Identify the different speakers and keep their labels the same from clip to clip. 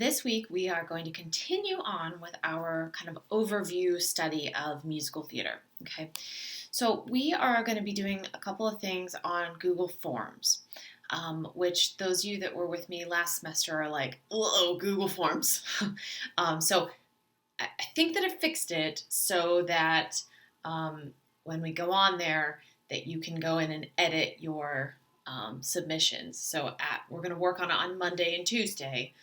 Speaker 1: this week we are going to continue on with our kind of overview study of musical theater. Okay, so we are going to be doing a couple of things on Google Forms, which those of you that were with me last semester are like, "Oh, Google Forms." So I think that I fixed it so that when we go on there, that you can go in and edit your submissions. So we're going to work on it on Monday and Tuesday.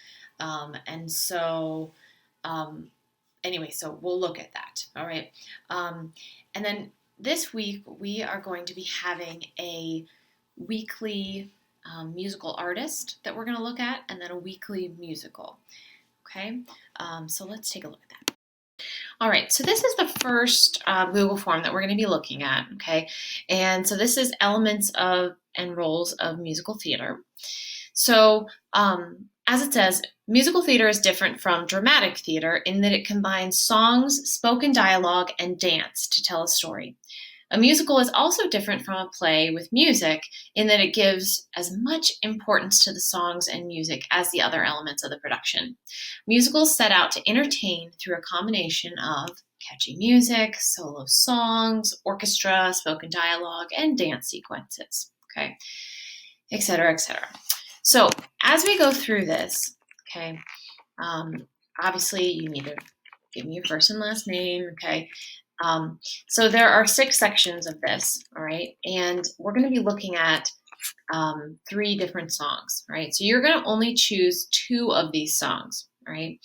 Speaker 1: Anyway, so we'll look at that. All right. And then this week we are going to be having a weekly musical artist that we're going to look at, and then a weekly musical. Okay. So let's take a look at that. All right, so this is the first Google form that we're going to be looking at, okay? And so this is elements of and roles of musical theater. So as it says, musical theater is different from dramatic theater in that it combines songs, spoken dialogue, and dance to tell a story. A musical is also different from a play with music in that it gives as much importance to the songs and music as the other elements of the production. Musicals set out to entertain through a combination of catchy music, solo songs, orchestra, spoken dialogue, and dance sequences, okay, et cetera, et cetera. So as we go through this, okay, obviously you need to give me your first and last name, okay. So there are 6 sections of this, all right, and we're going to be looking at 3 different songs, right? So you're going to only choose 2 of these songs, all right?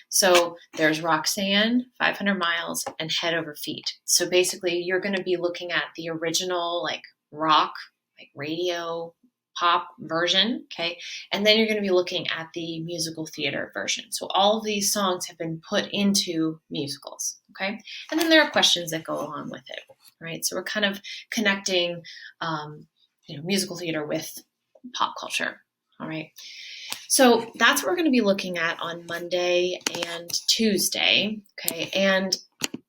Speaker 1: So there's Roxanne, 500 Miles, and Head Over Feet. So basically you're going to be looking at the original like rock, like radio, pop version, okay? And then you're going to be looking at the musical theater version. So all of these songs have been put into musicals, okay? And then there are questions that go along with it, right? So we're kind of connecting, musical theater with pop culture, all right? So that's what we're going to be looking at on Monday and Tuesday, okay? And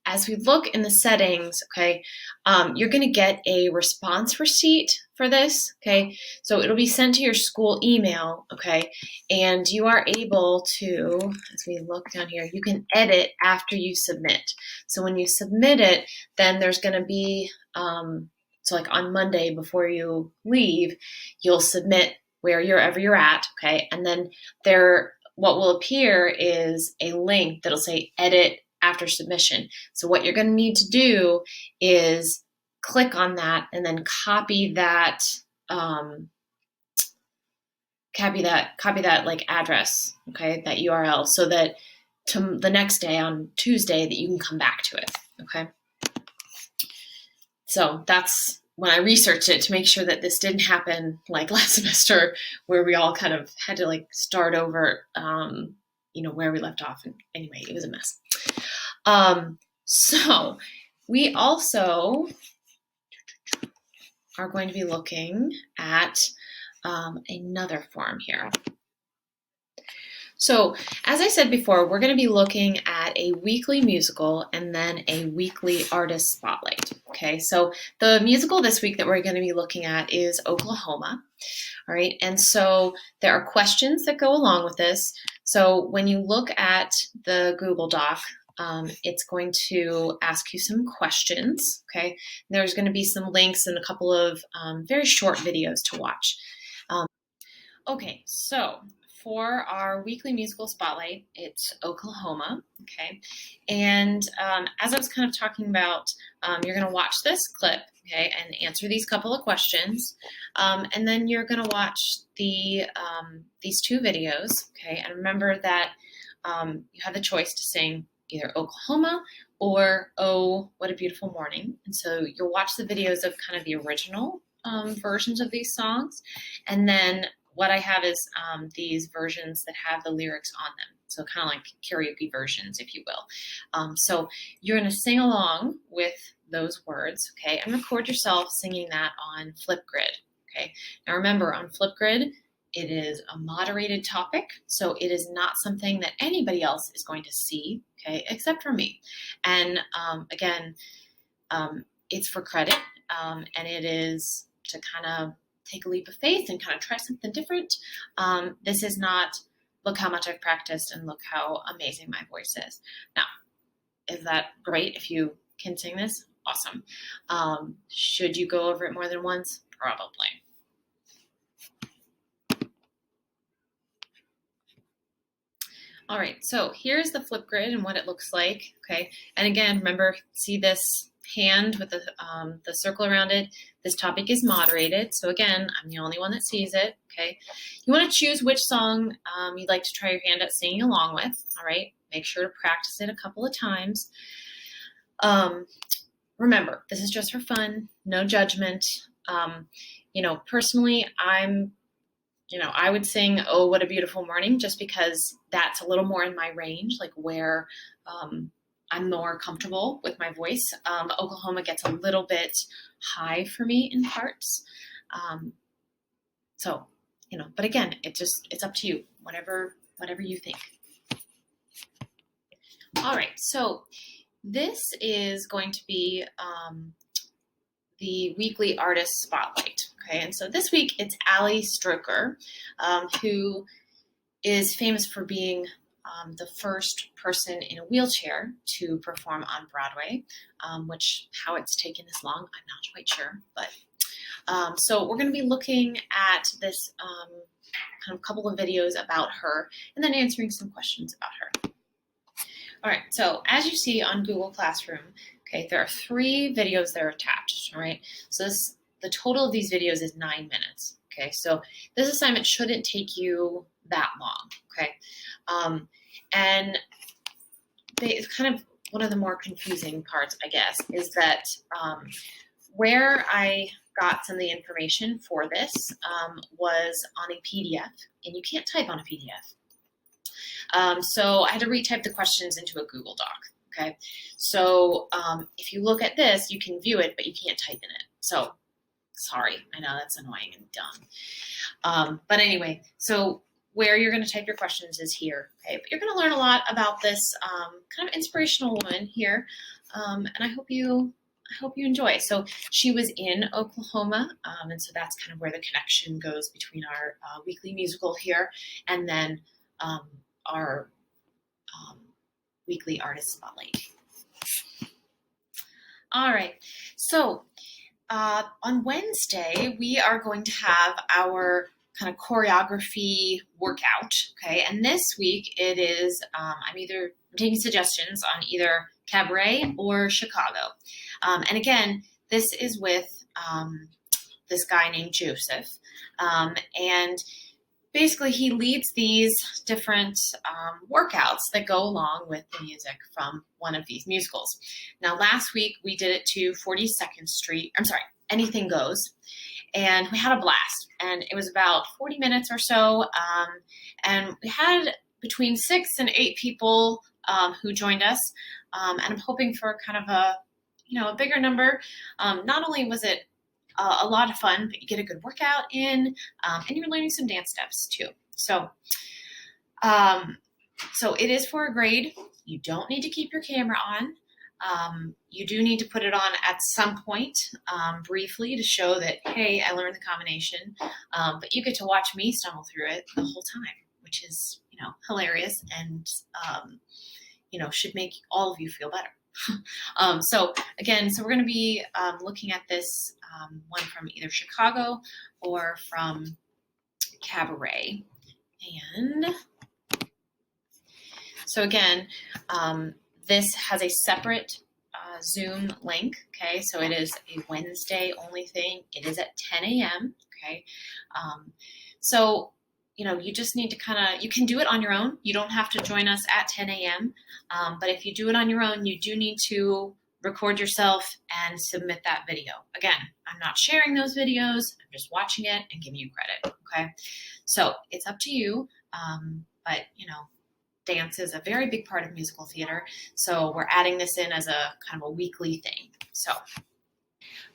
Speaker 1: as we look in the settings, okay, you're going to get a response receipt for this, okay? So it'll be sent to your school email, okay? And you are able to, as we look down here, you can edit after you submit. So when you submit it, then there's going to be, so like on Monday before you leave, you'll submit wherever you're at, okay? And then what will appear is a link that'll say edit after submission. So what you're going to need to do is click on that and then copy that like address, okay, that URL, so that to the next day on Tuesday that you can come back to it, okay? So that's when I researched it to make sure that this didn't happen like last semester where we all kind of had to like start over, where we left off. And anyway, it was a mess. So we also are going to be looking at another form here. So as I said before, we're going to be looking at a weekly musical and then a weekly artist spotlight. Okay, so the musical this week that we're going to be looking at is Oklahoma. All right, and so there are questions that go along with this. So when you look at the Google Doc, it's going to ask you some questions, okay? There's going to be some links and a couple of very short videos to watch. Okay, so for our weekly musical spotlight, it's Oklahoma, okay? And as I was kind of talking about, you're going to watch this clip, okay, and answer these couple of questions. And then you're going to watch these 2 videos, okay? And remember that you have the choice to sing either Oklahoma or Oh, What a Beautiful Morning. And so you'll watch the videos of kind of the original versions of these songs. And then what I have is these versions that have the lyrics on them. So kind of like karaoke versions, if you will. So you're going to sing along with those words, okay, and record yourself singing that on Flipgrid, okay? Now remember, on Flipgrid, it is a moderated topic, so it is not something that anybody else is going to see, okay, except for me. And again, it's for credit, and it is to kind of take a leap of faith and kind of try something different. This is not look how much I've practiced and look how amazing my voice is. Now, is that great if you can sing this? Awesome. Should you go over it more than once? Probably. All right, so here's the Flipgrid and what it looks like, okay? And again, remember, see this hand with the circle around it? This topic is moderated, so again, I'm the only one that sees it, okay? You wanna choose which song you'd like to try your hand at singing along with, all right? Make sure to practice it a couple of times. Remember, this is just for fun, no judgment. Personally, I would sing "Oh, What a Beautiful Morning" just because that's a little more in my range, like where I'm more comfortable with my voice. Oklahoma gets a little bit high for me in parts. But again, it's up to you, whatever you think. All right, so this is going to be the weekly artist spotlight. Okay, and so this week it's Ali Stroker, who is famous for being the first person in a wheelchair to perform on Broadway, which how it's taken this long, I'm not quite sure. But so we're going to be looking at this kind of couple of videos about her and then answering some questions about her. All right, so as you see on Google Classroom, okay, there are 3 videos that are attached, all right? So the total of these videos is 9 minutes, okay? So this assignment shouldn't take you that long, okay? And it's kind of one of the more confusing parts, I guess, is that where I got some of the information for this was on a PDF, and you can't type on a PDF. So I had to retype the questions into a Google Doc, okay? So if you look at this, you can view it, but you can't type in it. So sorry, I know that's annoying and dumb. But anyway, so where you're gonna type your questions is here, okay? But you're gonna learn a lot about this kind of inspirational woman here, and I hope you enjoy. So she was in Oklahoma, and so that's kind of where the connection goes between our weekly musical here and then our weekly artist spotlight. All right, so on Wednesday, we are going to have our kind of choreography workout, okay? And this week it is, I'm taking suggestions on either Cabaret or Chicago. And again, this is with this guy named Joseph. And basically, he leads these different workouts that go along with the music from one of these musicals. Now, last week, we did it to 42nd Street. I'm sorry, Anything Goes. And we had a blast. And it was about 40 minutes or so. And we had between 6 and 8 people who joined us. And I'm hoping for kind of a bigger number. Not only was it a lot of fun, but you get a good workout in, and you're learning some dance steps too. So it is for a grade. You don't need to keep your camera on. You do need to put it on at some point, briefly, to show that, hey, I learned the combination. But you get to watch me stumble through it the whole time, which is, hilarious and, should make all of you feel better. So we're going to be looking at this one from either Chicago or from Cabaret. And so again, this has a separate Zoom link, okay? So it is a Wednesday only thing. It is at 10 a.m., okay? You just need to you can do it on your own. You don't have to join us at 10 a.m. But if you do it on your own, you do need to record yourself and submit that video. Again, I'm not sharing those videos. I'm just watching it and giving you credit, okay? So it's up to you. But dance is a very big part of musical theater. So we're adding this in as a kind of a weekly thing. So,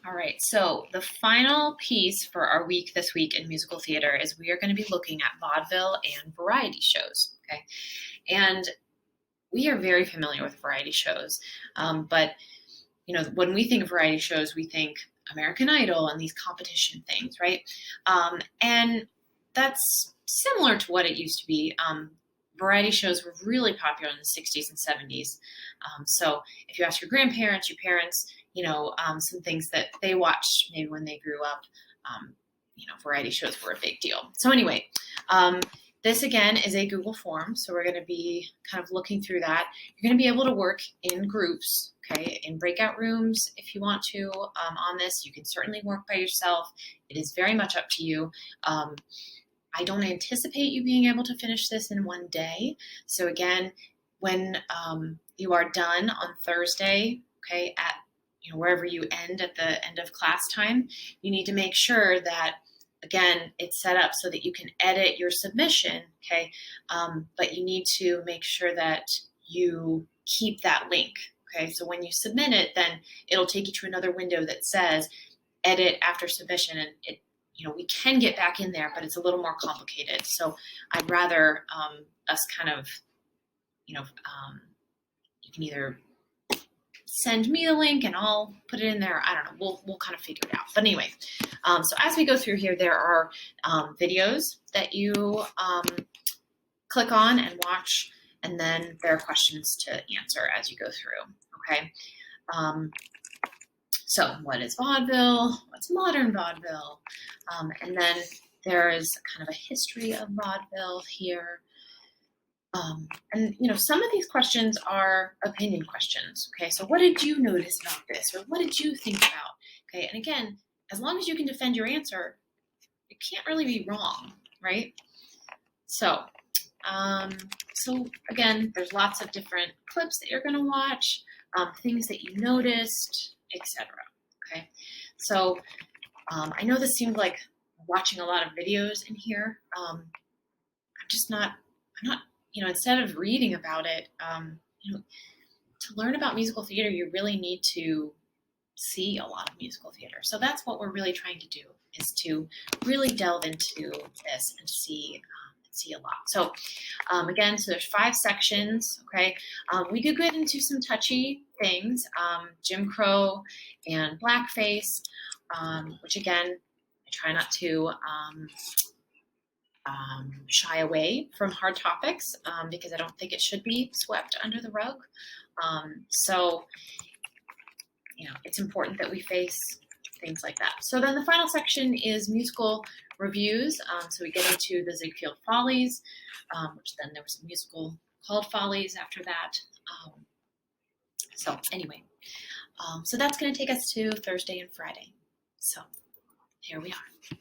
Speaker 1: all right, so the final piece for our week this week in musical theater is we are going to be looking at vaudeville and variety shows, okay? And we are very familiar with variety shows, but when we think of variety shows, we think American Idol and these competition things, right? And that's similar to what it used to be. variety shows were really popular in the 60s and 70s. So if you ask your grandparents, your parents, some things that they watched maybe when they grew up, variety shows were a big deal. So anyway, this again is a Google form, so we're going to be kind of looking through that. You're going to be able to work in groups, okay, in breakout rooms if you want to on this. You can certainly work by yourself. It is very much up to you. I don't anticipate you being able to finish this in one day. So again, when you are done on Thursday, okay, at wherever you end at the end of class time, you need to make sure that, again, it's set up so that you can edit your submission, okay? But you need to make sure that you keep that link, okay? So when you submit it, then it'll take you to another window that says edit after submission, and we can get back in there, but it's a little more complicated. So I'd rather us kind of, you can either send me the link and I'll put it in there. I don't know. We'll kind of figure it out. But anyway, so as we go through here, there are videos that you click on and watch, and then there are questions to answer as you go through. Okay. So what is vaudeville? What's modern vaudeville? And then there is kind of a history of vaudeville here. And some of these questions are opinion questions. Okay, so what did you notice about this, or what did you think about? Okay, and again, as long as you can defend your answer, it can't really be wrong, right? So, again, there's lots of different clips that you're going to watch, things that you noticed, etc. Okay, so I know this seemed like watching a lot of videos in here. I'm not. Instead of reading about it, to learn about musical theater, you really need to see a lot of musical theater. So that's what we're really trying to do, is to really delve into this and see a lot. So again, so there's 5 sections, okay? We do get into some touchy things, Jim Crow and blackface, which again, I try not to shy away from hard topics because I don't think it should be swept under the rug. So it's important that we face things like that. So then the final section is musical reviews. So we get into the Ziegfeld Follies, which then there was a musical called Follies after that. So anyway, so that's going to take us to Thursday and Friday. So here we are.